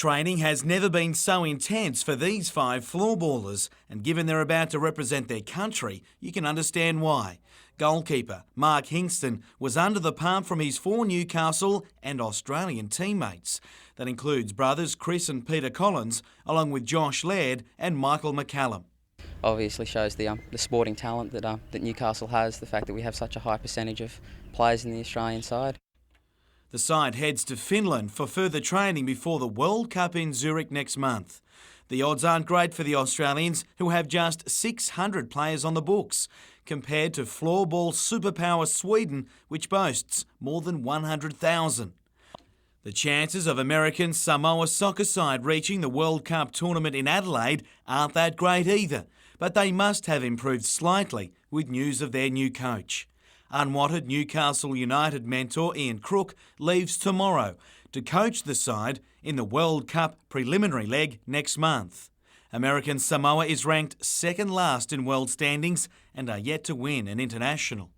Training has never been so intense for these 5 floorballers, and given they're about to represent their country, you can understand why. Goalkeeper Mark Hingston was under the pump from his 4 Newcastle and Australian teammates. That includes brothers Chris and Peter Collins, along with Josh Laird and Michael McCallum. Obviously shows the sporting talent that Newcastle has, the fact that we have such a high percentage of players in the Australian side. The side heads to Finland for further training before the World Cup in Zurich next month. The odds aren't great for the Australians, who have just 600 players on the books, compared to floorball superpower Sweden, which boasts more than 100,000. The chances of American Samoa soccer side reaching the World Cup tournament in Adelaide aren't that great either, but they must have improved slightly with news of their new coach. Unwanted Newcastle United mentor Ian Crook leaves tomorrow to coach the side in the World Cup preliminary leg next month. American Samoa is ranked second last in world standings and are yet to win an international.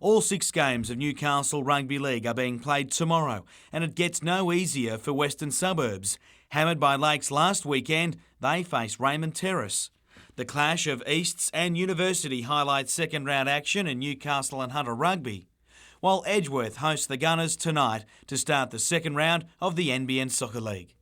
All 6 games of Newcastle Rugby League are being played tomorrow, and it gets no easier for Western Suburbs. Hammered by Lakes last weekend, they face Raymond Terrace. The clash of Easts and University highlights second round action in Newcastle and Hunter Rugby, while Edgeworth hosts the Gunners tonight to start the second round of the NBN Soccer League.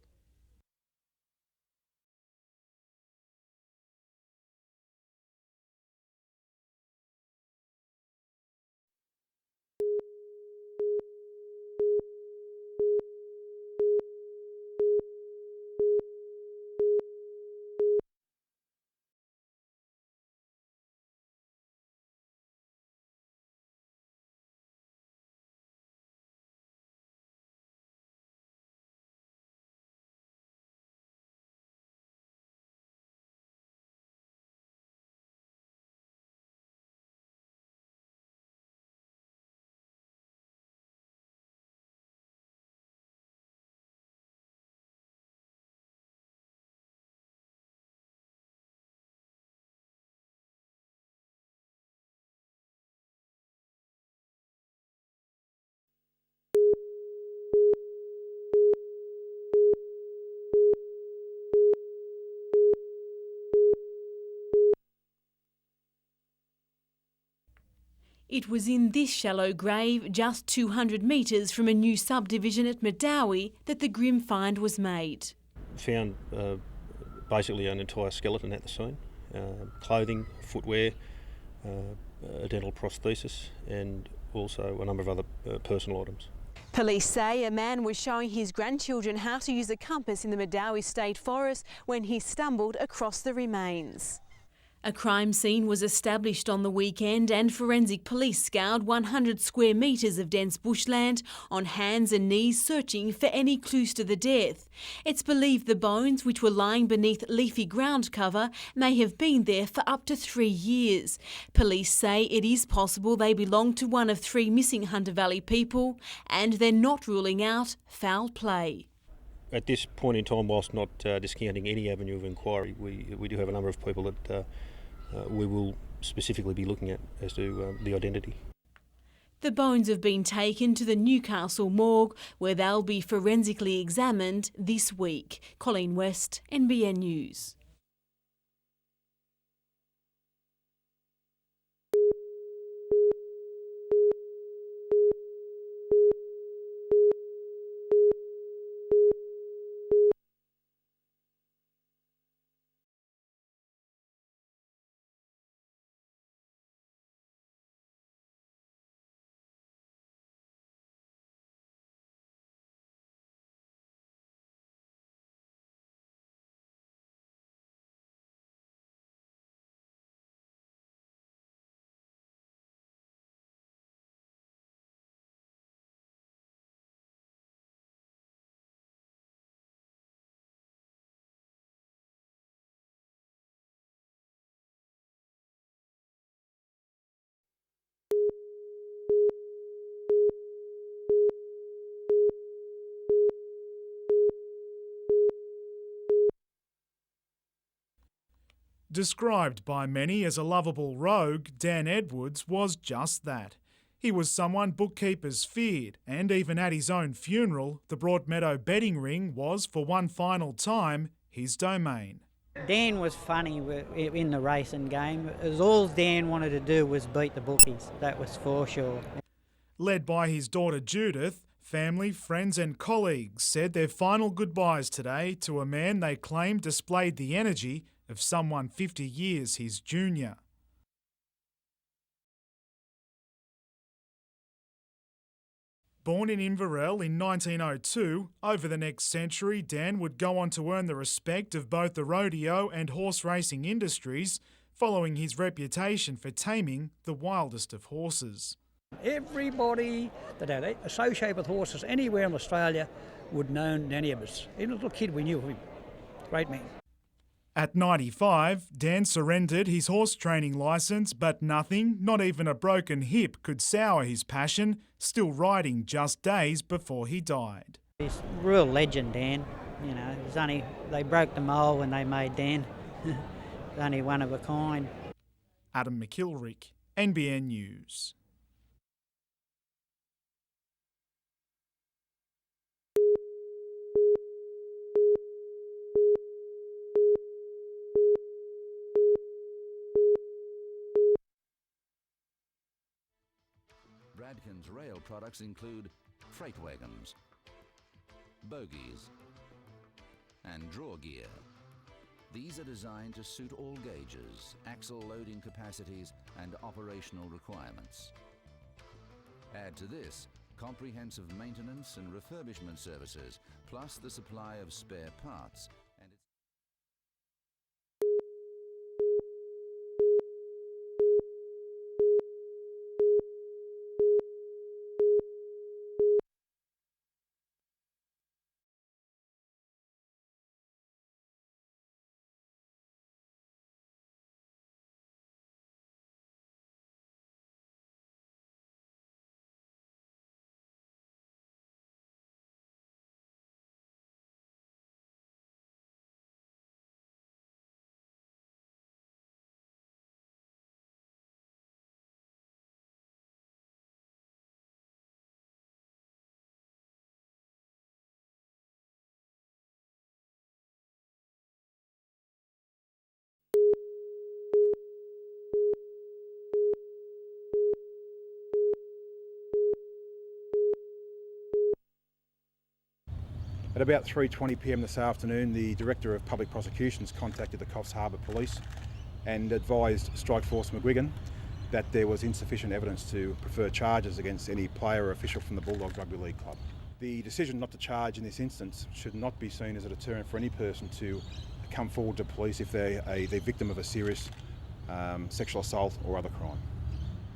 It was in this shallow grave, just 200 metres from a new subdivision at Medowie, that the grim find was made. Found basically an entire skeleton at the scene, clothing, footwear, a dental prosthesis and also a number of other personal items. Police say a man was showing his grandchildren how to use a compass in the Medowie State Forest when he stumbled across the remains. A crime scene was established on the weekend and forensic police scoured 100 square metres of dense bushland on hands and knees searching for any clues to the death. It's believed the bones, which were lying beneath leafy ground cover, may have been there for up to 3 years. Police say it is possible they belong to one of 3 missing Hunter Valley people, and they're not ruling out foul play. At this point in time, whilst not discounting any avenue of inquiry, we do have a number of people that we will specifically be looking at as to the identity. The bones have been taken to the Newcastle morgue, where they'll be forensically examined this week. Colleen West, NBN News. Described by many as a lovable rogue, Dan Edwards was just that. He was someone bookkeepers feared, and even at his own funeral, the Broadmeadow betting ring was, for one final time, his domain. Dan was funny in the racing game. All Dan wanted to do was beat the bookies, that was for sure. Led by his daughter Judith, family, friends and colleagues said their final goodbyes today to a man they claimed displayed the energy of someone 50 years his junior. Born in Inverell in 1902, over the next century Dan would go on to earn the respect of both the rodeo and horse racing industries, following his reputation for taming the wildest of horses. Everybody that had associated with horses anywhere in Australia would know any of us. Even a little kid, we knew him. Great man. At 95, Dan surrendered his horse training licence, but nothing, not even a broken hip, could sour his passion, still riding just days before he died. He's a real legend, Dan. You know, they broke the mould when they made Dan. He's only one of a kind. Adam McIlrick, NBN News. Bradken's rail products include freight wagons, bogies and draw gear. These are designed to suit all gauges, axle loading capacities and operational requirements. Add to this comprehensive maintenance and refurbishment services, plus the supply of spare parts. At about 3:20 p.m. this afternoon, the Director of Public Prosecutions contacted the Coffs Harbour Police and advised Strike Force McGuigan that there was insufficient evidence to prefer charges against any player or official from the Bulldogs Rugby League Club. The decision not to charge in this instance should not be seen as a deterrent for any person to come forward to police if they're the victim of a serious sexual assault or other crime.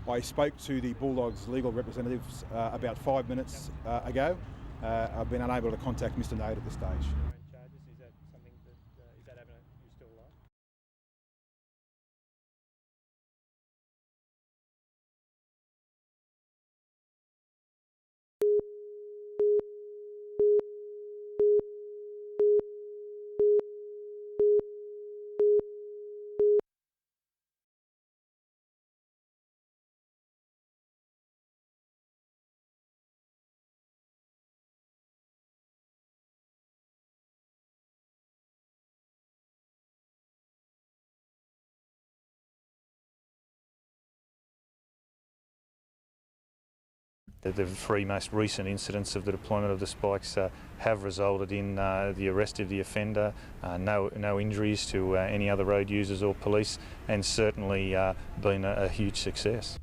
I spoke to the Bulldogs legal representatives about 5 minutes ago. I've been unable to contact Mr. Nade at this stage. The three most recent incidents of the deployment of the spikes have resulted in the arrest of the offender, no injuries to any other road users or police, and certainly been a huge success.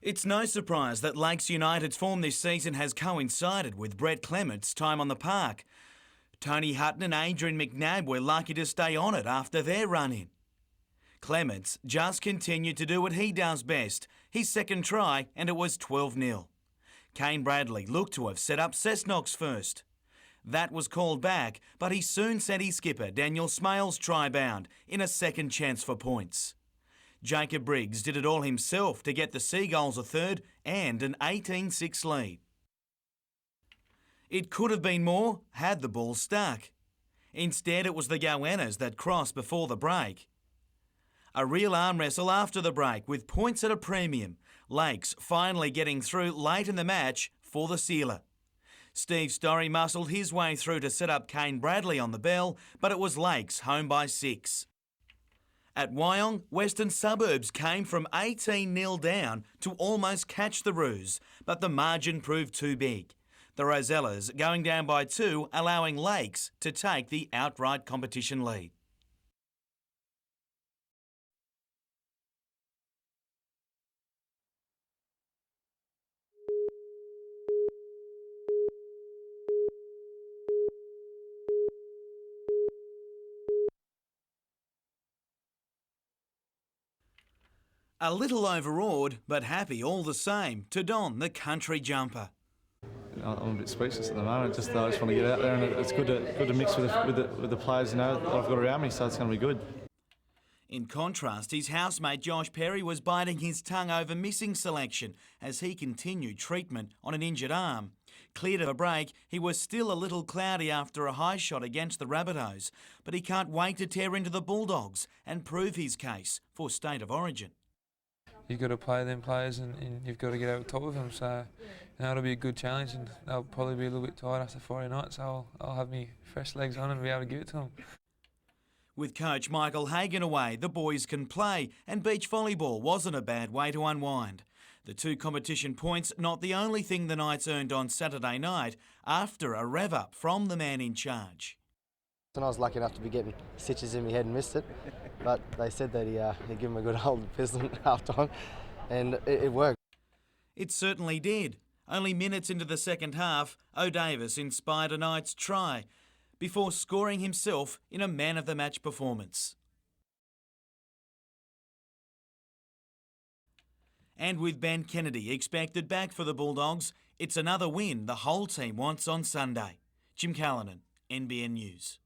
It's no surprise that Lakes United's form this season has coincided with Brett Clement's time on the park. Tony Hutton and Adrian McNabb were lucky to stay on it after their run-in. Clements just continued to do what he does best, his second try, and it was 12-0. Kane Bradley looked to have set up Cessnock's first. That was called back, but he soon sent his skipper Daniel Smales try-bound in a second chance for points. Jacob Briggs did it all himself to get the Seagulls a third and an 18-6 lead. It could have been more had the ball stuck. Instead, it was the Goannas that crossed before the break. A real arm wrestle after the break with points at a premium. Lakes finally getting through late in the match for the sealer. Steve Storey muscled his way through to set up Kane Bradley on the bell, but it was Lakes home by 6. At Wyong, Western Suburbs came from 18-0 down to almost catch the Roos, but the margin proved too big. The Rosellas going down by 2, allowing Lakes to take the outright competition lead. A little overawed, but happy all the same to don the country jumper. I'm a bit speechless at the moment. I just want to get out there, and it's good to mix with the players, that I've got around me, so it's going to be good. In contrast, his housemate Josh Perry was biting his tongue over missing selection as he continued treatment on an injured arm. Cleared of a break, he was still a little cloudy after a high shot against the Rabbitohs, but he can't wait to tear into the Bulldogs and prove his case for State of Origin. You've got to play them players and you've got to get over top of them, so it'll be a good challenge, and they'll probably be a little bit tired after Friday night, so I'll have me fresh legs on and be able to give it to them. With coach Michael Hagan away, the boys can play, and beach volleyball wasn't a bad way to unwind. The 2 competition points not the only thing the Knights earned on Saturday night after a rev-up from the man in charge. And I was lucky enough to be getting stitches in my head and missed it, but they said that he gave him a good old pistol at half time, and it worked. It certainly did. Only minutes into the second half, O'Davis inspired a Knights try before scoring himself in a man-of-the-match performance. And with Ben Kennedy expected back for the Bulldogs, it's another win the whole team wants on Sunday. Jim Callanan, NBN News.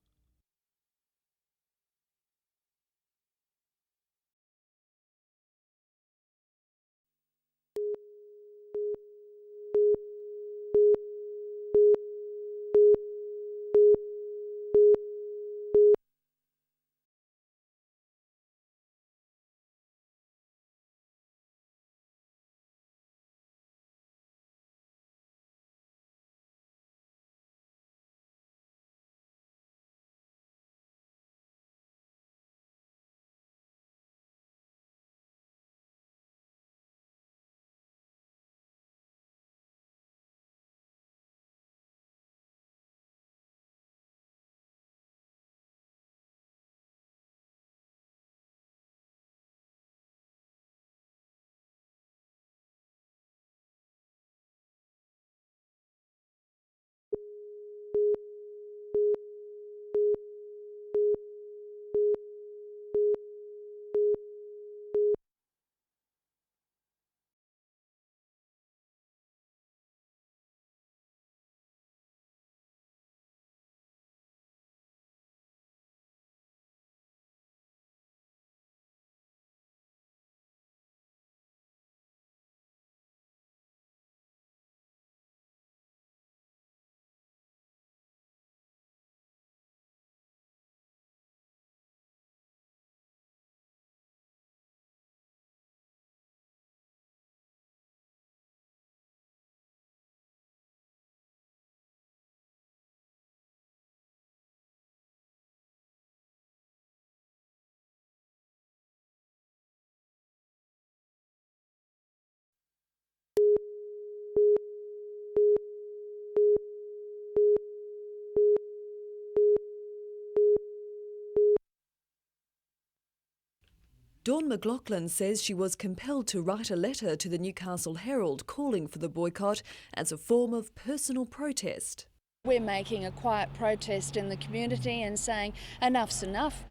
Dawn McLaughlin says she was compelled to write a letter to the Newcastle Herald calling for the boycott as a form of personal protest. We're making a quiet protest in the community and saying enough's enough.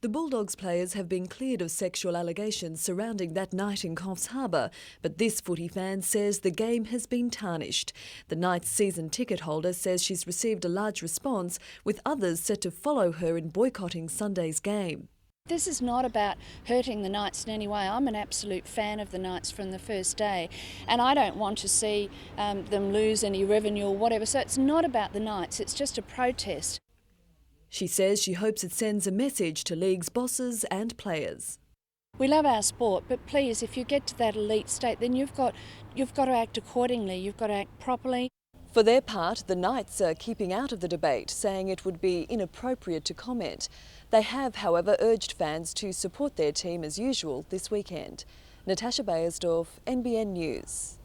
The Bulldogs players have been cleared of sexual allegations surrounding that night in Coffs Harbour, but this footy fan says the game has been tarnished. The Knights season ticket holder says she's received a large response, with others set to follow her in boycotting Sunday's game. This is not about hurting the Knights in any way. I'm an absolute fan of the Knights from the first day, and I don't want to see them lose any revenue or whatever. So it's not about the Knights, it's just a protest. She says she hopes it sends a message to league's bosses and players. We love our sport, but please, if you get to that elite state, then you've got to act accordingly. You've got to act properly. For their part, the Knights are keeping out of the debate, saying it would be inappropriate to comment. They have, however, urged fans to support their team as usual this weekend. Natasha Bayersdorf, NBN News.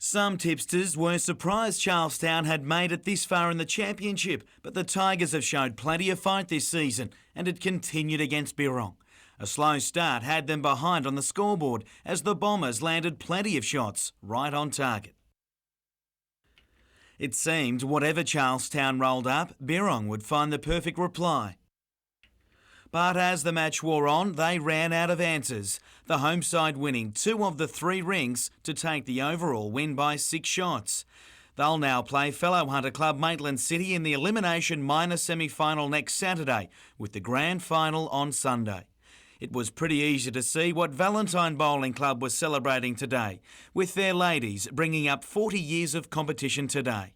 Some tipsters were surprised Charlestown had made it this far in the championship, but the Tigers have showed plenty of fight this season and it continued against Birrong. A slow start had them behind on the scoreboard as the Bombers landed plenty of shots right on target. It seemed whatever Charlestown rolled up, Birrong would find the perfect reply. But as the match wore on, they ran out of answers, the home side winning 2 of the 3 rings to take the overall win by 6 shots. They'll now play fellow Hunter club Maitland City in the Elimination Minor semi-final next Saturday, with the grand final on Sunday. It was pretty easy to see what Valentine Bowling Club was celebrating today, with their ladies bringing up 40 years of competition today.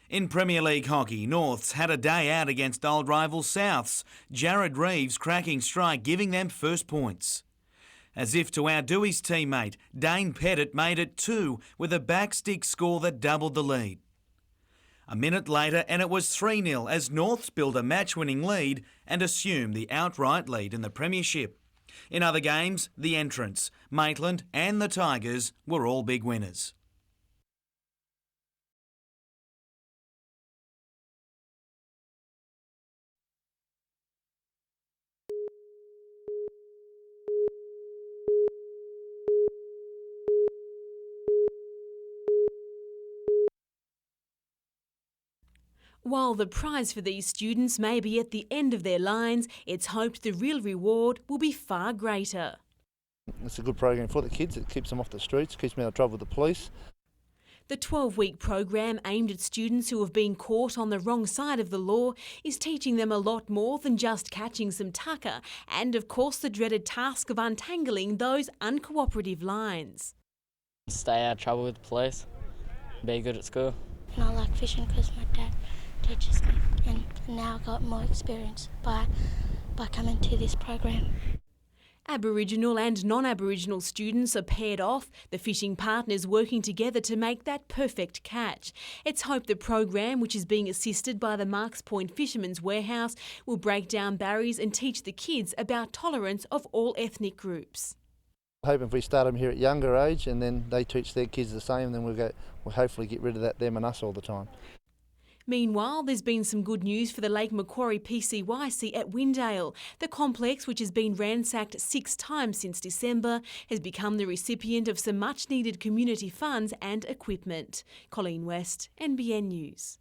In Premier League hockey, Norths had a day out against old rival Souths, Jared Reeves cracking strike giving them first points. As if to outdo his teammate, Dane Pettit made it 2 with a backstick score that doubled the lead. A minute later and it was 3-0 as Norths built a match-winning lead and assumed the outright lead in the premiership. In other games, the entrants, Maitland and the Tigers, were all big winners. While the prize for these students may be at the end of their lines, it's hoped the real reward will be far greater. It's a good program for the kids. It keeps them off the streets, keeps them out of trouble with the police. The 12-week program aimed at students who have been caught on the wrong side of the law is teaching them a lot more than just catching some tucker and, of course, the dreaded task of untangling those uncooperative lines. Stay out of trouble with the police, be good at school. And I like fishing because my dad teaches me, and now I've got more experience by coming to this program. Aboriginal and non-Aboriginal students are paired off, the fishing partners working together to make that perfect catch. It's hoped the program, which is being assisted by the Marks Point Fishermen's Warehouse, will break down barriers and teach the kids about tolerance of all ethnic groups. Hoping if we start them here at younger age and then they teach their kids the same, then we'll hopefully get rid of that them and us all the time. Meanwhile, there's been some good news for the Lake Macquarie PCYC at Windale. The complex, which has been ransacked 6 times since December, has become the recipient of some much-needed community funds and equipment. Colleen West, NBN News.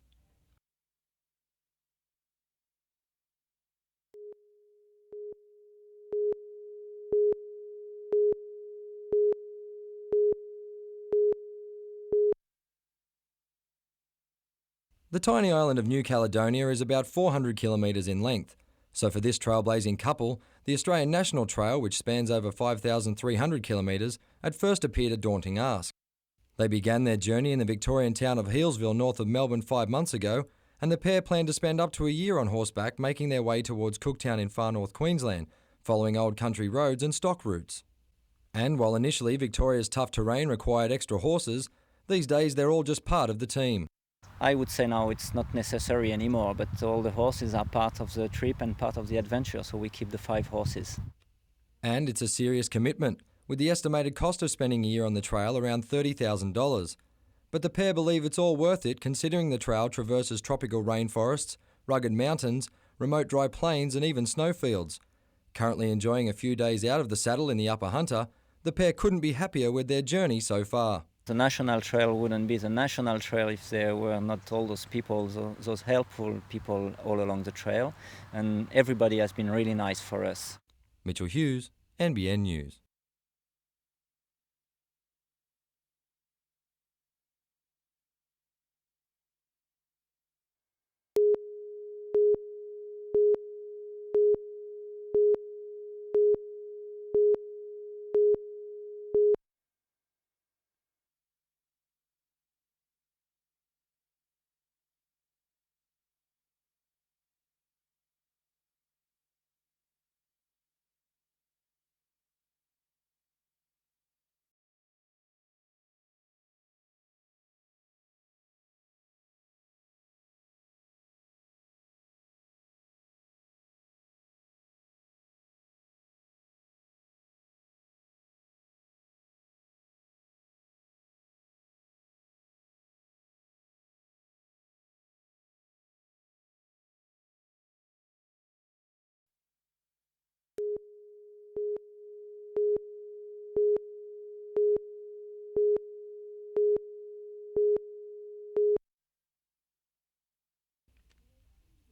The tiny island of New Caledonia is about 400 kilometres in length, so for this trailblazing couple, the Australian National Trail, which spans over 5,300 kilometres, at first appeared a daunting ask. They began their journey in the Victorian town of Healesville north of Melbourne 5 months ago, and the pair planned to spend up to a year on horseback making their way towards Cooktown in far north Queensland, following old country roads and stock routes. And while initially Victoria's tough terrain required extra horses, these days they're all just part of the team. I would say now it's not necessary anymore, but all the horses are part of the trip and part of the adventure, so we keep the 5 horses. And it's a serious commitment, with the estimated cost of spending a year on the trail around $30,000. But the pair believe it's all worth it considering the trail traverses tropical rainforests, rugged mountains, remote dry plains and even snowfields. Currently enjoying a few days out of the saddle in the Upper Hunter, the pair couldn't be happier with their journey so far. The National Trail wouldn't be the National Trail if there were not all those people, those helpful people all along the trail, and everybody has been really nice for us. Mitchell Hughes, NBN News.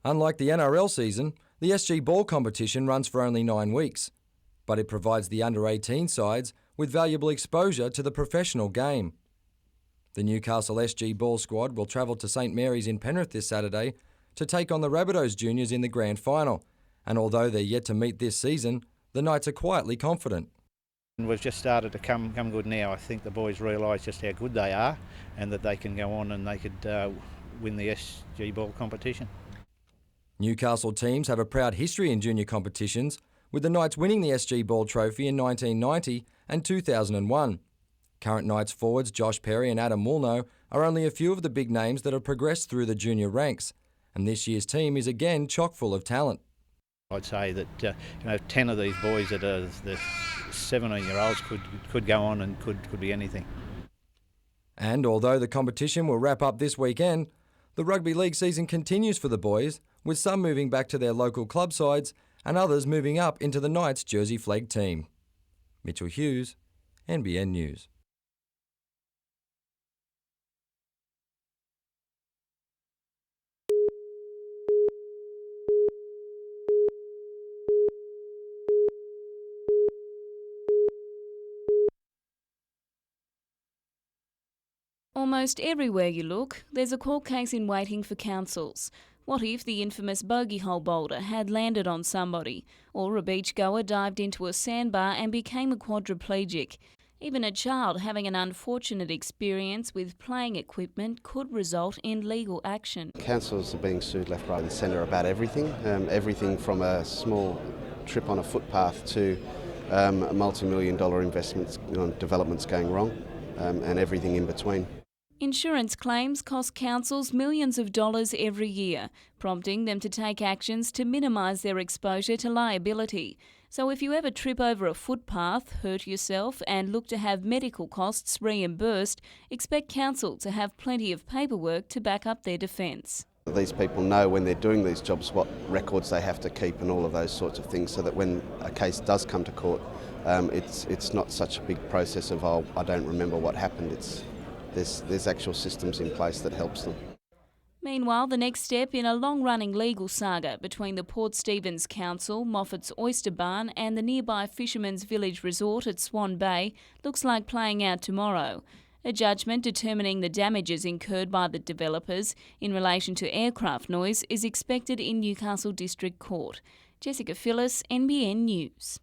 Unlike the NRL season, the SG Ball competition runs for only 9 weeks, but it provides the under-18 sides with valuable exposure to the professional game. The Newcastle SG Ball squad will travel to St Mary's in Penrith this Saturday to take on the Rabbitohs juniors in the grand final, and although they're yet to meet this season, the Knights are quietly confident. We've just started to come good now. I think the boys realise just how good they are and that they can go on and they could win the SG Ball competition. Newcastle teams have a proud history in junior competitions, with the Knights winning the SG Ball trophy in 1990 and 2001. Current Knights forwards Josh Perry and Adam Woolnough are only a few of the big names that have progressed through the junior ranks, and this year's team is again chock full of talent. I'd say that 10 of these boys that are the 17-year-olds could go on and could be anything. And although the competition will wrap up this weekend, the rugby league season continues for the boys, with some moving back to their local club sides and others moving up into the Knights jersey flag team. Mitchell Hughes, NBN News. Almost everywhere you look, there's a court case in waiting for councils. What if the infamous bogey hole boulder had landed on somebody, or a beachgoer dived into a sandbar and became a quadriplegic? Even a child having an unfortunate experience with playing equipment could result in legal action. Councils are being sued left, right and centre about everything. Everything from a small trip on a footpath to multi-million-dollar investments on developments going wrong, and everything in between. Insurance claims cost councils millions of dollars every year, prompting them to take actions to minimise their exposure to liability. So if you ever trip over a footpath, hurt yourself and look to have medical costs reimbursed, expect council to have plenty of paperwork to back up their defence. These people know when they're doing these jobs what records they have to keep and all of those sorts of things, so that when a case does come to court, it's not such a big process of, oh, I don't remember what happened. There's actual systems in place that helps them. Meanwhile, the next step in a long-running legal saga between the Port Stephens Council, Moffat's Oyster Barn and the nearby Fisherman's Village Resort at Swan Bay looks like playing out tomorrow. A judgment determining the damages incurred by the developers in relation to aircraft noise is expected in Newcastle District Court. Jessica Phyllis, NBN News.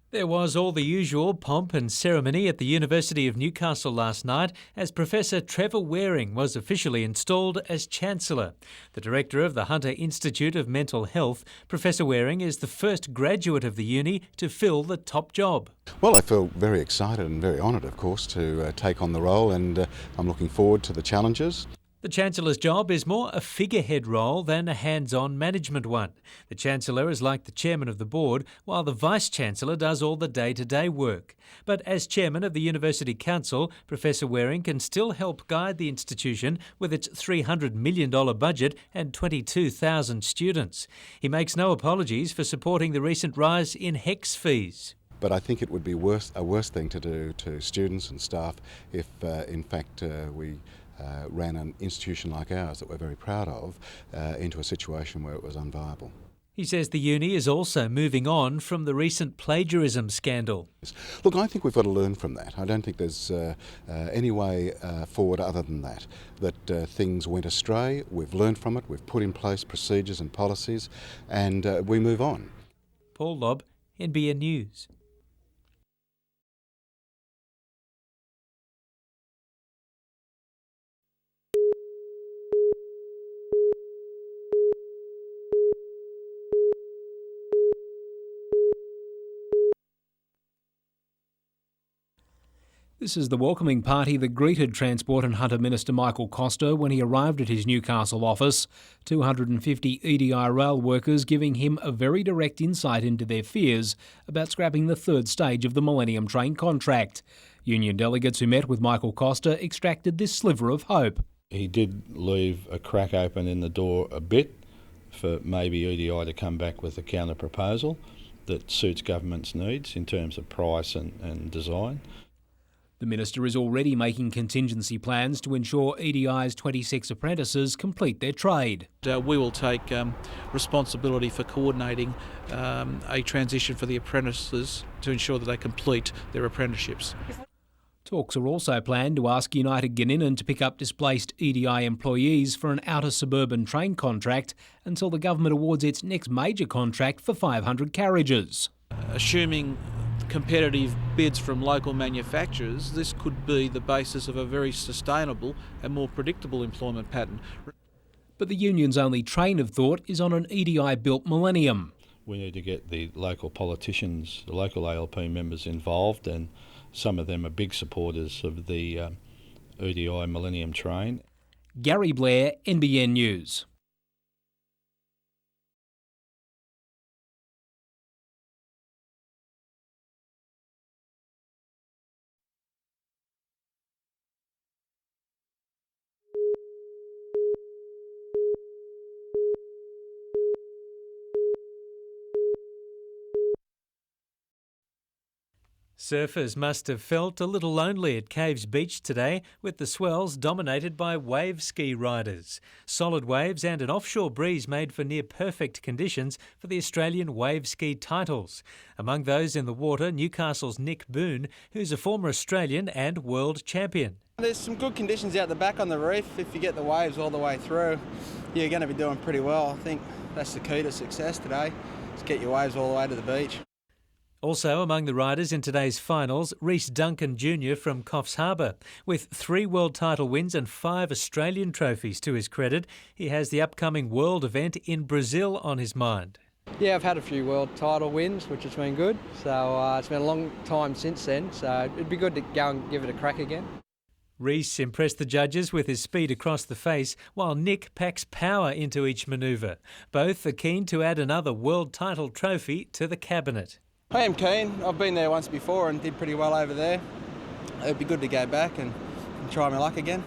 There was all the usual pomp and ceremony at the University of Newcastle last night as Professor Trevor Waring was officially installed as Chancellor. The Director of the Hunter Institute of Mental Health, Professor Waring is the first graduate of the uni to fill the top job. Well, I feel very excited and very honoured, of course, to take on the role, and I'm looking forward to the challenges. The Chancellor's job is more a figurehead role than a hands-on management one. The Chancellor is like the Chairman of the Board, while the Vice-Chancellor does all the day-to-day work. But as Chairman of the University Council, Professor Waring can still help guide the institution with its $300 million budget and 22,000 students. He makes no apologies for supporting the recent rise in HECS fees. But I think it would be a worse thing to do to students and staff if, in fact, we ran an institution like ours that we're very proud of into a situation where it was unviable. He says the uni is also moving on from the recent plagiarism scandal. Look, I think we've got to learn from that. I don't think there's any way forward other than that things went astray, we've learned from it, we've put in place procedures and policies, and we move on. Paul Lobb, NBN News. This is the welcoming party that greeted Transport and Hunter Minister Michael Costa when he arrived at his Newcastle office. 250 EDI rail workers giving him a very direct insight into their fears about scrapping the third stage of the Millennium Train contract. Union delegates who met with Michael Costa extracted this sliver of hope. He did leave a crack open in the door a bit for maybe EDI to come back with a counter proposal that suits government's needs in terms of price and design. The Minister is already making contingency plans to ensure EDI's 26 apprentices complete their trade. We will take responsibility for coordinating a transition for the apprentices to ensure that they complete their apprenticeships. Talks are also planned to ask United Ginninan to pick up displaced EDI employees for an outer suburban train contract until the government awards its next major contract for 500 carriages. Assuming competitive bids from local manufacturers, this could be the basis of a very sustainable and more predictable employment pattern. But the union's only train of thought is on an EDI-built Millennium. We need to get the local politicians, the local ALP members involved, and some of them are big supporters of the EDI Millennium train. Gary Blair, NBN News. Surfers must have felt a little lonely at Caves Beach today, with the swells dominated by wave ski riders. Solid waves and an offshore breeze made for near-perfect conditions for the Australian wave ski titles. Among those in the water, Newcastle's Nick Boone, who's a former Australian and world champion. There's some good conditions out the back on the reef. If you get the waves all the way through, you're going to be doing pretty well. I think that's the key to success today, is get your waves all the way to the beach. Also among the riders in today's finals, Rhys Duncan Jr. from Coffs Harbour. With 3 world title wins and 5 Australian trophies to his credit, he has the upcoming world event in Brazil on his mind. Yeah, I've had a few world title wins, which has been good. So it's been a long time since then, so it'd be good to go and give it a crack again. Rhys impressed the judges with his speed across the face, while Nick packs power into each manoeuvre. Both are keen to add another world title trophy to the cabinet. I am keen. I've been there once before and did pretty well over there. It'd be good to go back and try my luck again.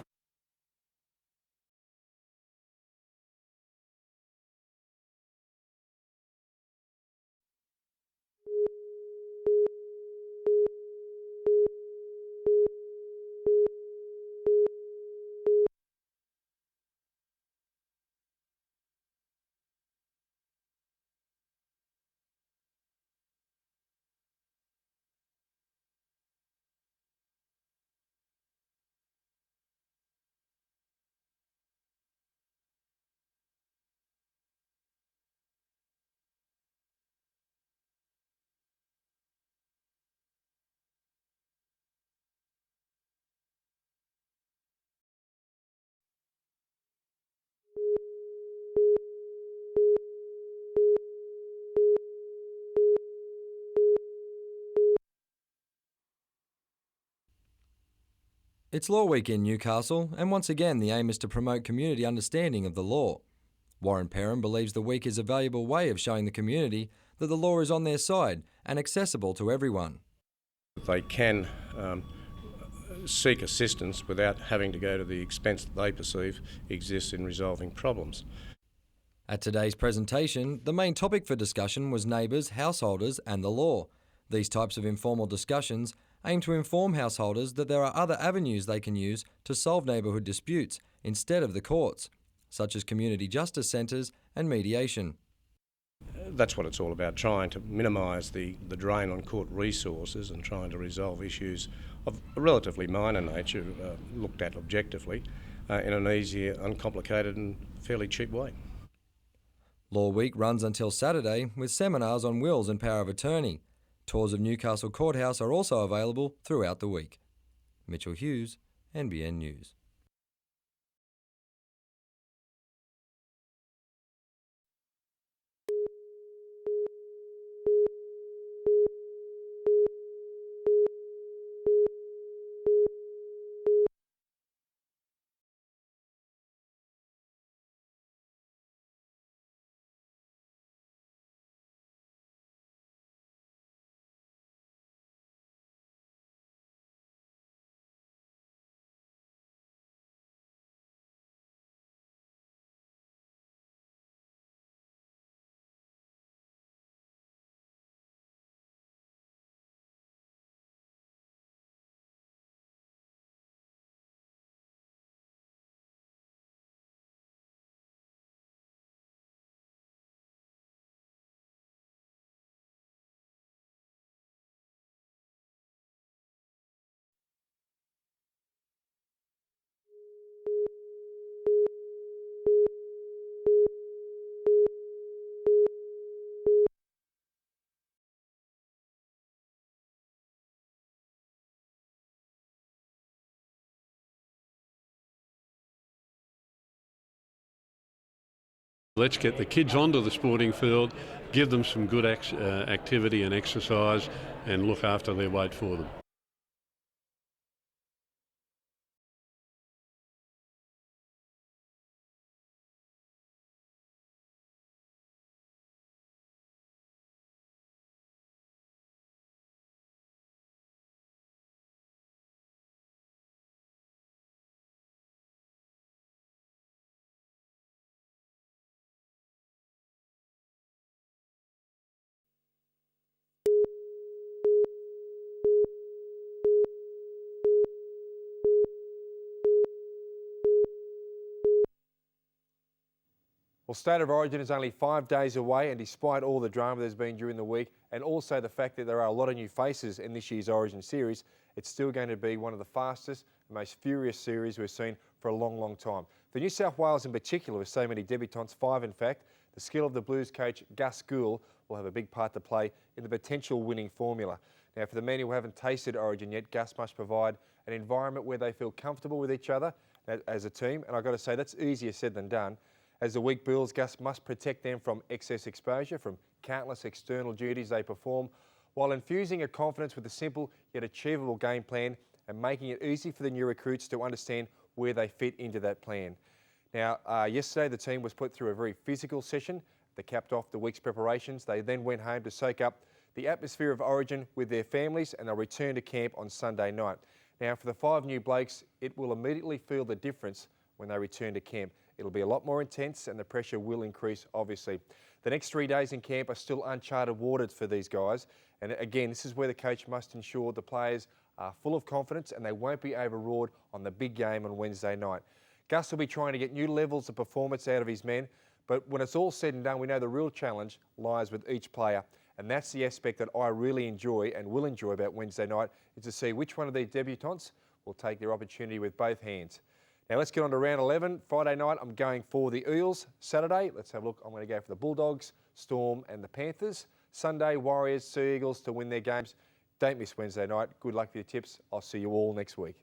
It's Law Week in Newcastle, and once again the aim is to promote community understanding of the law. Warren Perham believes the week is a valuable way of showing the community that the law is on their side and accessible to everyone. They can seek assistance without having to go to the expense that they perceive exists in resolving problems. At today's presentation, the main topic for discussion was neighbours, householders and the law. These types of informal discussions aim to inform householders that there are other avenues they can use to solve neighbourhood disputes instead of the courts, such as community justice centres and mediation. That's what it's all about, trying to minimise the drain on court resources and trying to resolve issues of a relatively minor nature, looked at objectively, in an easier, uncomplicated and fairly cheap way. Law Week runs until Saturday with seminars on wills and power of attorney. Tours of Newcastle Courthouse are also available throughout the week. Mitchell Hughes, NBN News. Let's get the kids onto the sporting field, give them some good activity and exercise, and look after their weight for them. Well, State of Origin is only 5 days away, and despite all the drama there's been during the week and also the fact that there are a lot of new faces in this year's Origin series, it's still going to be one of the fastest and most furious series we've seen for a long, long time. For New South Wales in particular, with so many debutants, 5 in fact, the skill of the Blues coach Gus Gould will have a big part to play in the potential winning formula. Now, for the men who haven't tasted Origin yet, Gus must provide an environment where they feel comfortable with each other as a team, and I've got to say that's easier said than done. As the week builds, Gus must protect them from excess exposure, from countless external duties they perform, while infusing a confidence with a simple yet achievable game plan and making it easy for the new recruits to understand where they fit into that plan. Now, yesterday the team was put through a very physical session that capped off the week's preparations. They then went home to soak up the atmosphere of Origin with their families, and they'll return to camp on Sunday night. Now, for the 5 new blokes, it will immediately feel the difference when they return to camp. It'll be a lot more intense and the pressure will increase, obviously. The next 3 days in camp are still uncharted waters for these guys. And again, this is where the coach must ensure the players are full of confidence and they won't be overawed on the big game on Wednesday night. Gus will be trying to get new levels of performance out of his men, but when it's all said and done, we know the real challenge lies with each player. And that's the aspect that I really enjoy and will enjoy about Wednesday night, is to see which one of these debutants will take their opportunity with both hands. Now let's get on to round 11. Friday night, I'm going for the Eels. Saturday, let's have a look. I'm going to go for the Bulldogs, Storm and the Panthers. Sunday, Warriors, Sea Eagles to win their games. Don't miss Wednesday night. Good luck for your tips. I'll see you all next week.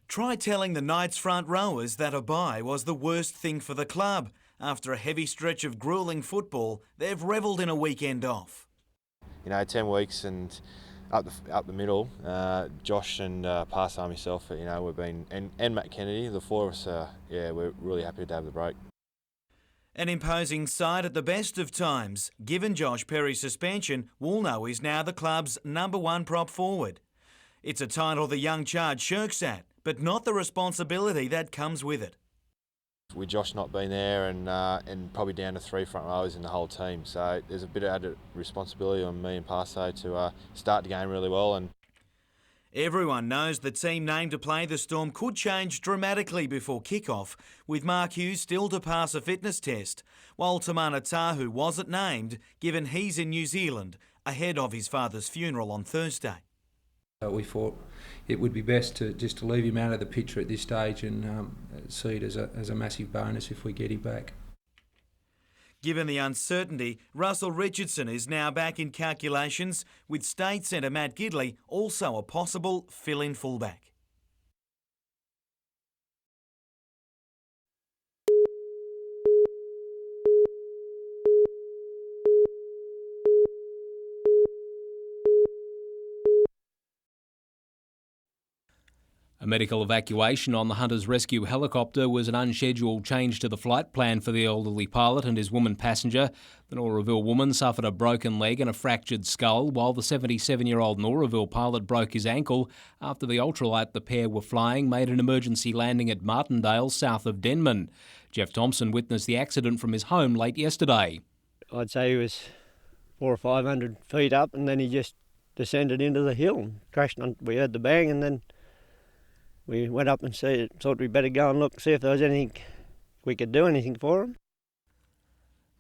Try telling the Knights front rowers that a bye was the worst thing for the club. After a heavy stretch of gruelling football, they've revelled in a weekend off. 10 weeks and up the middle, Josh and Parsar myself, we've been, and Matt Kennedy, the 4 of us, we're really happy to have the break. An imposing side at the best of times. Given Josh Perry's suspension, Woolno is now the club's #1 prop forward. It's a title the young charge shirks at, but not the responsibility that comes with it. With Josh not being there and probably down to 3 front rowers in the whole team, so there's a bit of added responsibility on me and Parsay to start the game really well. And everyone knows the team named to play the Storm could change dramatically before kick-off, with Mark Hughes still to pass a fitness test, while Tamana Tahu wasn't named, given he's in New Zealand ahead of his father's funeral on Thursday. We thought it would be best to leave him out of the picture at this stage and see it as a massive bonus if we get him back. Given the uncertainty, Russell Richardson is now back in calculations, with State centre Matt Gidley also a possible fill-in fullback. A medical evacuation on the Hunter's Rescue helicopter was an unscheduled change to the flight plan for the elderly pilot and his woman passenger. The Noraville woman suffered a broken leg and a fractured skull, while the 77-year-old Noraville pilot broke his ankle after the ultralight the pair were flying made an emergency landing at Martindale, south of Denman. Jeff Thompson witnessed the accident from his home late yesterday. I'd say he was 400 or 500 feet up, and then he just descended into the hill and crashed. We heard the bang, and then we went up and thought we'd better go and look, see if there was anything we could do anything for him.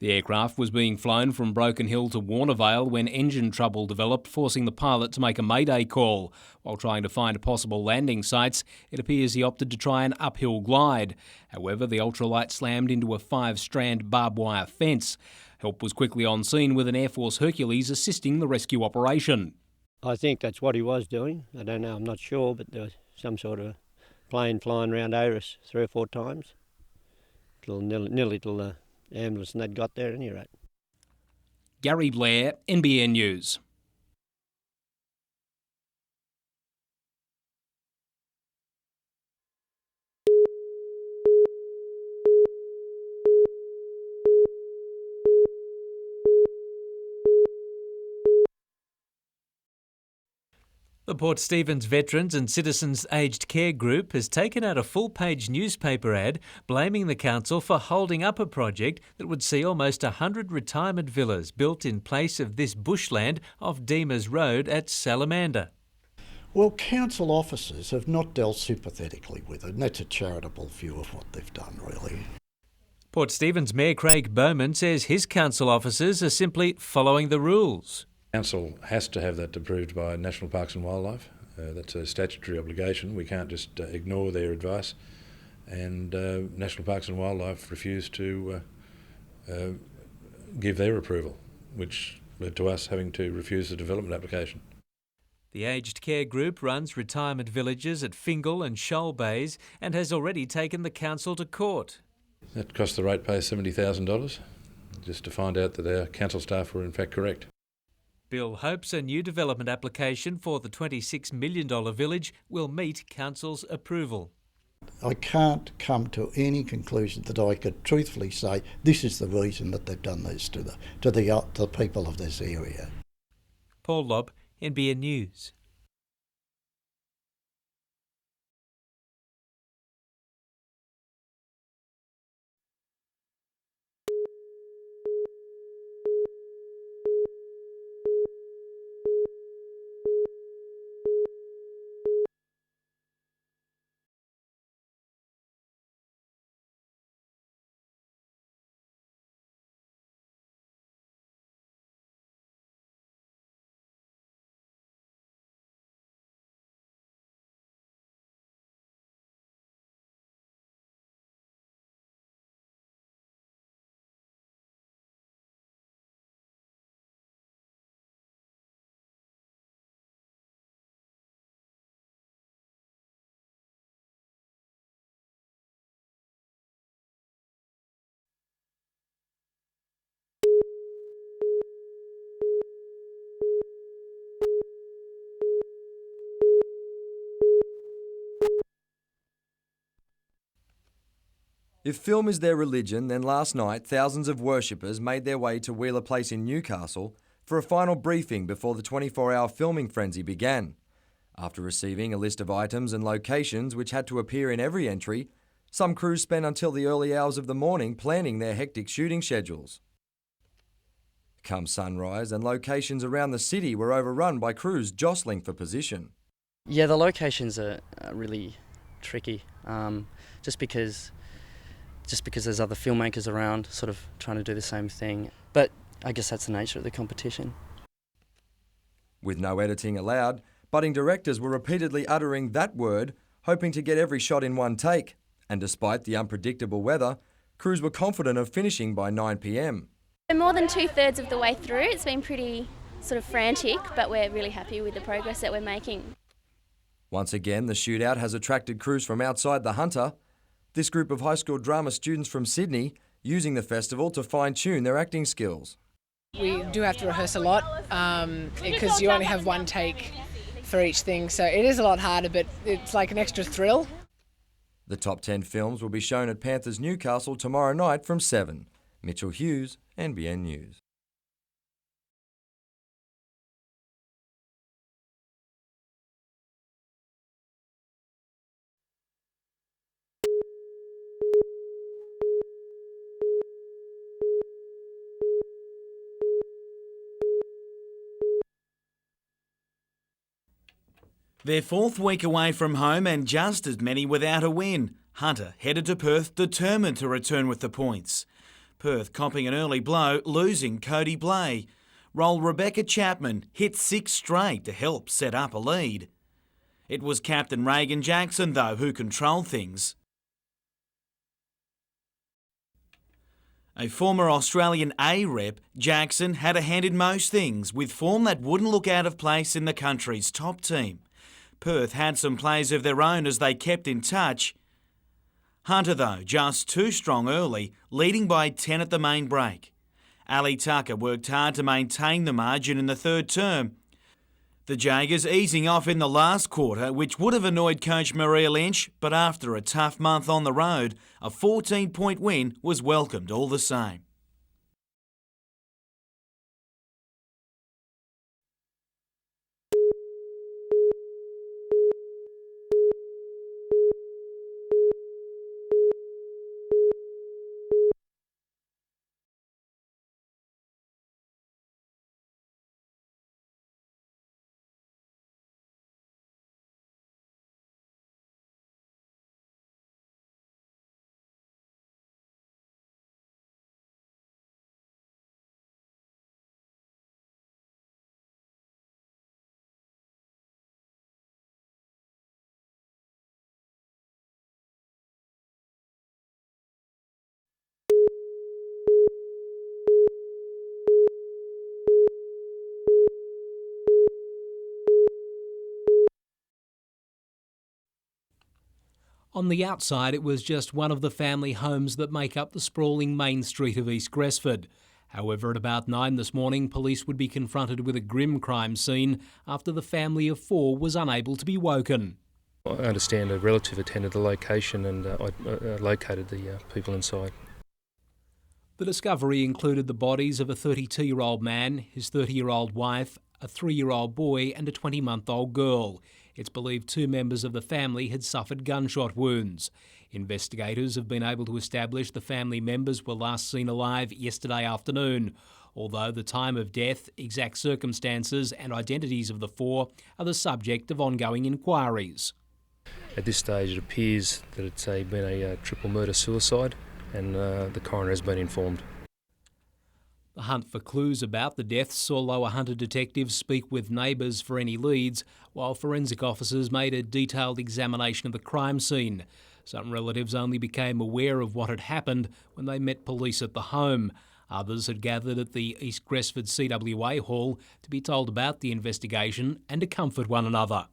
The aircraft was being flown from Broken Hill to Warnervale when engine trouble developed, forcing the pilot to make a mayday call. While trying to find possible landing sites, it appears he opted to try an uphill glide. However, the ultralight slammed into a 5-strand barbed wire fence. Help was quickly on scene with an Air Force Hercules assisting the rescue operation. I think that's what he was doing. I don't know, I'm not sure, but there was some sort of plane flying around over us 3 or 4 times. Nearly till the ambulance and they'd got there at any rate. Gary Blair, NBN News. The Port Stephens Veterans and Citizens Aged Care Group has taken out a full-page newspaper ad blaming the council for holding up a project that would see almost 100 retirement villas built in place of this bushland off Deemers Road at Salamander. Well, council officers have not dealt sympathetically with it, and that's a charitable view of what they've done, really. Port Stephens Mayor Craig Bowman says his council officers are simply following the rules. Council has to have that approved by National Parks and Wildlife. That's a statutory obligation. We can't just ignore their advice. And National Parks and Wildlife refused to give their approval, which led to us having to refuse the development application. The Aged Care Group runs retirement villages at Fingal and Shoal Bays and has already taken the council to court. That cost the ratepayer $70,000, just to find out that our council staff were in fact correct. Bill hopes a new development application for the $26 million village will meet council's approval. I can't come to any conclusion that I could truthfully say this is the reason that they've done this to the people of this area. Paul Lobb, NBN News. If film is their religion, then last night thousands of worshippers made their way to Wheeler Place in Newcastle for a final briefing before the 24-hour filming frenzy began. After receiving a list of items and locations which had to appear in every entry, some crews spent until the early hours of the morning planning their hectic shooting schedules. Come sunrise, and locations around the city were overrun by crews jostling for position. Yeah, the locations are really tricky, just because there's other filmmakers around sort of trying to do the same thing. But I guess that's the nature of the competition. With no editing allowed, budding directors were repeatedly uttering that word, hoping to get every shot in one take. And despite the unpredictable weather, crews were confident of finishing by 9 p.m. We're more than 2/3 of the way through. It's been pretty sort of frantic, but we're really happy with the progress that we're making. Once again, the shootout has attracted crews from outside the Hunter. This group of high school drama students from Sydney using the festival to fine-tune their acting skills. We do have to rehearse a lot because you only have one take for each thing, so it is a lot harder, but it's like an extra thrill. The top 10 films will be shown at Panthers Newcastle tomorrow night from 7. Mitchell Hughes, NBN News. Their fourth week away from home and just as many without a win. Hunter headed to Perth determined to return with the points. Perth copping an early blow, losing Cody Blay. Roll Rebecca Chapman hit 6 straight to help set up a lead. It was captain Reagan Jackson, though, who controlled things. A former Australian A rep, Jackson had a hand in most things, with form that wouldn't look out of place in the country's top team. Perth had some plays of their own as they kept in touch. Hunter, though, just too strong early, leading by 10 at the main break. Ali Tucker worked hard to maintain the margin in the third term. The Jaggers easing off in the last quarter, which would have annoyed coach Maria Lynch, but after a tough month on the road, a 14-point win was welcomed all the same. On the outside, it was just one of the family homes that make up the sprawling main street of East Gresford. However, at about 9 this morning, police would be confronted with a grim crime scene after the family of 4 was unable to be woken. I understand a relative attended the location and I located the people inside. The discovery included the bodies of a 32-year-old man, his 30-year-old wife, a 3-year-old boy and a 20-month-old girl. It's believed 2 members of the family had suffered gunshot wounds. Investigators have been able to establish the family members were last seen alive yesterday afternoon, although the time of death, exact circumstances and identities of the 4 are the subject of ongoing inquiries. At this stage it appears that it's been a triple murder-suicide and the coroner has been informed. The hunt for clues about the deaths saw Lower Hunter detectives speak with neighbours for any leads, while forensic officers made a detailed examination of the crime scene. Some relatives only became aware of what had happened when they met police at the home. Others had gathered at the East Gresford CWA Hall to be told about the investigation and to comfort one another.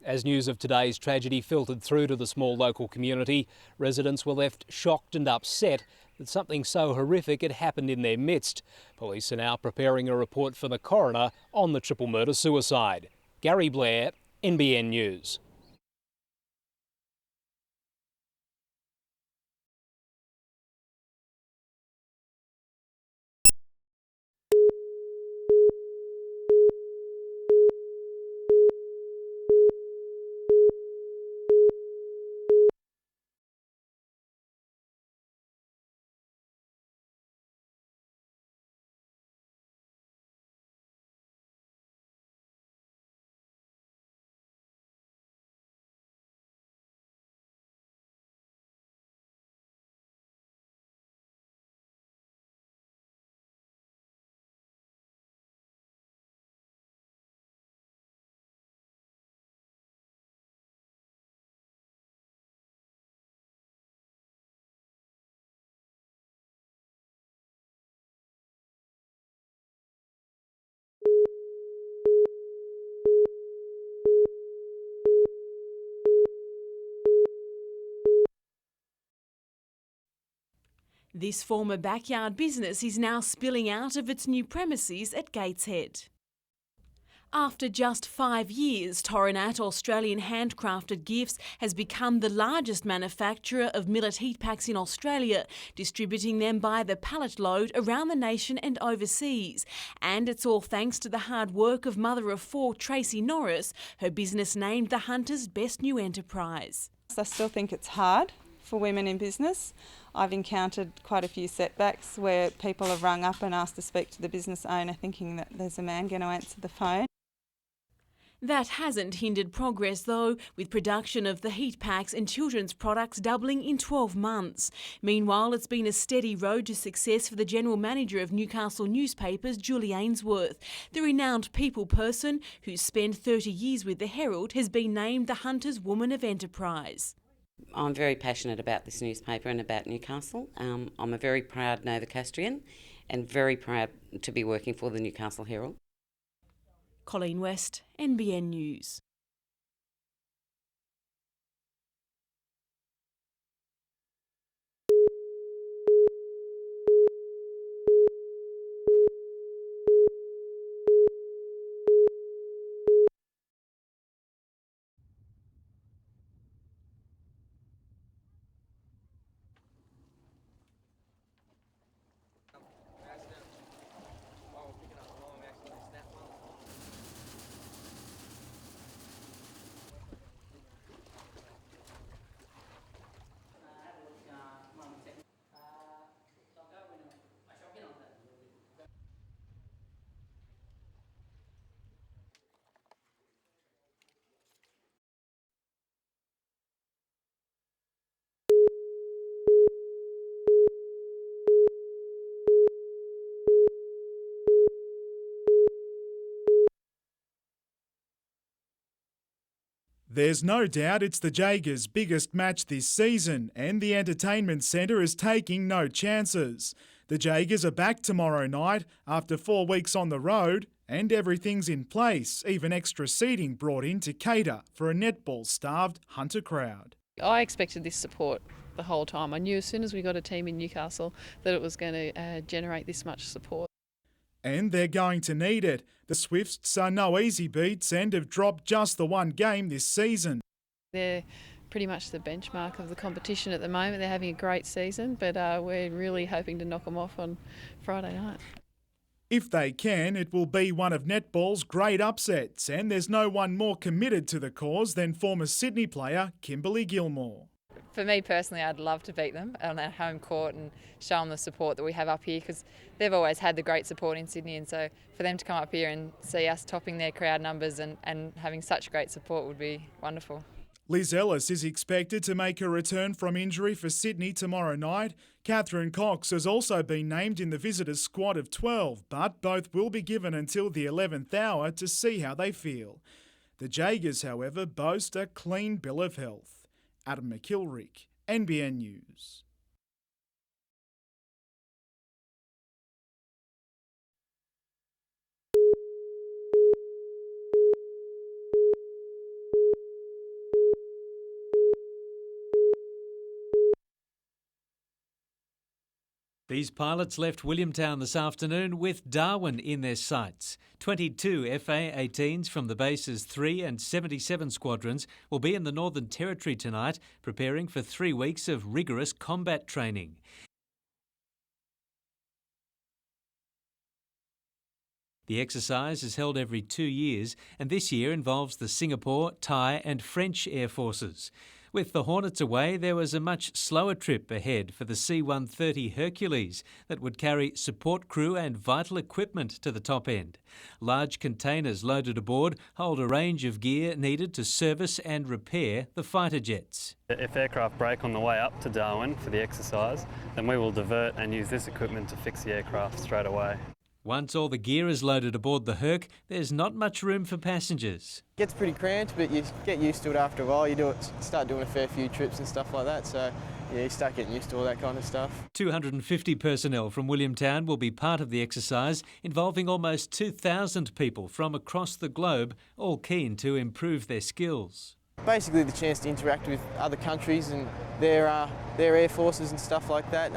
As news of today's tragedy filtered through to the small local community, residents were left shocked and upset that something so horrific had happened in their midst. Police are now preparing a report for the coroner on the triple murder-suicide. Gary Blair, NBN News. This former backyard business is now spilling out of its new premises at Gateshead. After just 5 years, Torres Australian Handcrafted Gifts has become the largest manufacturer of millet heat packs in Australia, distributing them by the pallet load around the nation and overseas. And it's all thanks to the hard work of mother of 4, Tracy Norris, her business named the Hunter's Best New Enterprise. I still think it's hard for women in business. I've encountered quite a few setbacks where people have rung up and asked to speak to the business owner thinking that there's a man going to answer the phone. That hasn't hindered progress though, with production of the heat packs and children's products doubling in 12 months. Meanwhile, it's been a steady road to success for the General Manager of Newcastle Newspapers, Julie Ainsworth. The renowned people person, who's spent 30 years with the Herald, has been named the Hunter's Woman of Enterprise. I'm very passionate about this newspaper and about Newcastle. I'm a very proud Novocastrian and very proud to be working for the Newcastle Herald. Colleen West, NBN News. There's no doubt it's the Jaegers' biggest match this season, and the entertainment centre is taking no chances. The Jaegers are back tomorrow night after 4 weeks on the road, and everything's in place, even extra seating brought in to cater for a netball-starved Hunter crowd. I expected this support the whole time. I knew as soon as we got a team in Newcastle that it was going to generate this much support. And they're going to need it. The Swifts are no easy beats and have dropped just the one game this season. They're pretty much the benchmark of the competition at the moment. They're having a great season, but we're really hoping to knock them off on Friday night. If they can, it will be one of netball's great upsets, and there's no one more committed to the cause than former Sydney player Kimberly Gilmore. For me personally, I'd love to beat them on our home court and show them the support that we have up here, because they've always had the great support in Sydney, and so for them to come up here and see us topping their crowd numbers and having such great support would be wonderful. Liz Ellis is expected to make a return from injury for Sydney tomorrow night. Catherine Cox has also been named in the visitors' squad of 12, but both will be given until the 11th hour to see how they feel. The Jaegers, however, boast a clean bill of health. Adam McKilrick, NBN News. These pilots left Williamtown this afternoon with Darwin in their sights. 22 FA-18s from the base's 3 and 77 squadrons will be in the Northern Territory tonight, preparing for 3 weeks of rigorous combat training. The exercise is held every 2 years, and this year involves the Singapore, Thai and French Air Forces. With the Hornets away, there was a much slower trip ahead for the C-130 Hercules that would carry support crew and vital equipment to the top end. Large containers loaded aboard hold a range of gear needed to service and repair the fighter jets. If aircraft break on the way up to Darwin for the exercise, then we will divert and use this equipment to fix the aircraft straight away. Once all the gear is loaded aboard the Herc, there's not much room for passengers. It gets pretty cramped, but you get used to it after a while. You start doing a fair few trips and stuff like that, so yeah, you start getting used to all that kind of stuff. 250 personnel from Williamtown will be part of the exercise, involving almost 2,000 people from across the globe, all keen to improve their skills. Basically the chance to interact with other countries and their air forces and stuff like that.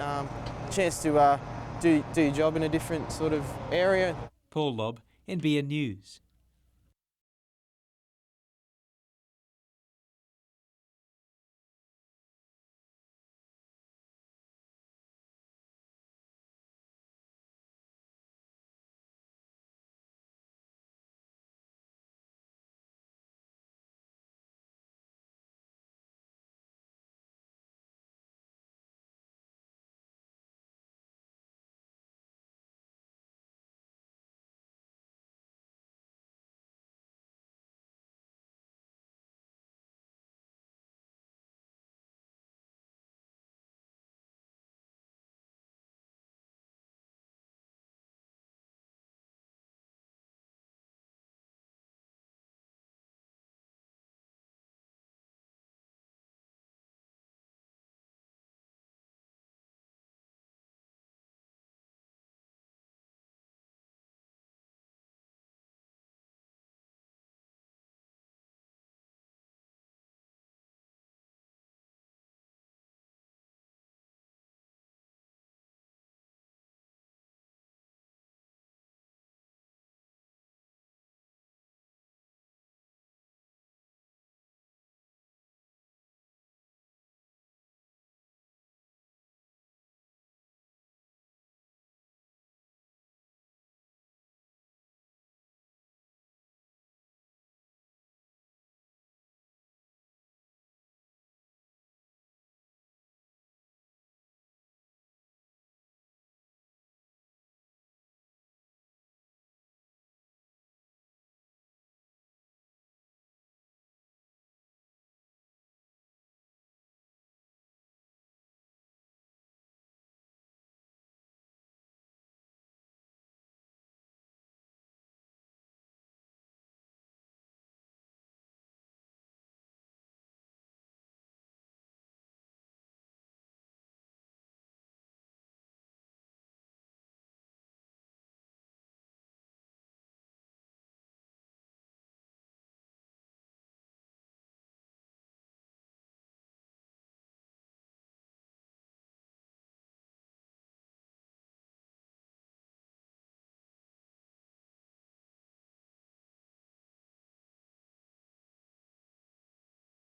Chance to do your job in a different sort of area. Paul Lobb, NBN News.